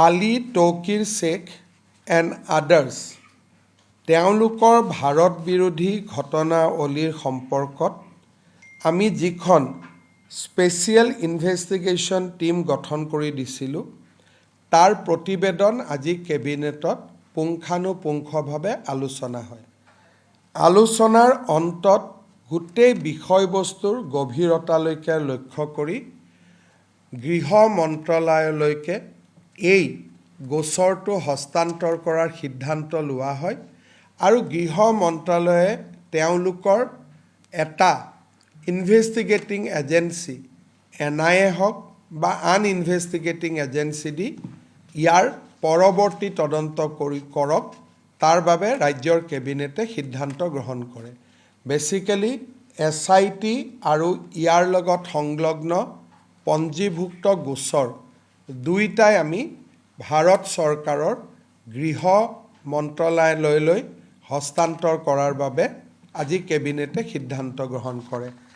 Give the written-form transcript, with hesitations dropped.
Ali Tauqir Sheikh and others তেওঁলোকৰ ভাৰত বিৰোধী ঘটনাৱলীৰ সম্পৰ্কত আমি যিখন স্পেচিয়েল ইনভেষ্টিগেশ্যন টীম গঠন কৰি দিছিলোঁ তাৰ প্ৰতিবেদন আজি কেবিনেটত পুংখানুপুংখভাৱে আলোচনা হয়। আলোচনাৰ অন্তত গোটেই বিষয়বস্তুৰ গভীৰতালৈকে লক্ষ্য কৰি গৃহ মন্ত্ৰালয়লৈকে এই গোচৰটো হস্তান্তৰ কৰাৰ সিদ্ধান্ত লোৱা হয় আৰু গৃহ মন্ত্ৰালয়ে তেওঁলোকৰ এটা ইনভেষ্টিগেটিং এজেঞ্চি NIA হওক বা আন ইনভেষ্টিগেটিং এজেঞ্চি দি ইয়াৰ পৰৱৰ্তী তদন্ত কৰক তাৰ বাবে ৰাজ্যৰ কেবিনেটে সিদ্ধান্ত গ্ৰহণ কৰে। বেচিকেলি SIT আৰু ইয়াৰ লগত সংলগ্ন পঞ্জীভুক্ত গোচৰ দুইটাই আমি ভাৰত চৰকাৰৰ গৃহ মন্ত্ৰালয়লৈ হস্তান্তৰ কৰাৰ বাবে আজি কেবিনেটে সিদ্ধান্ত গ্ৰহণ কৰে।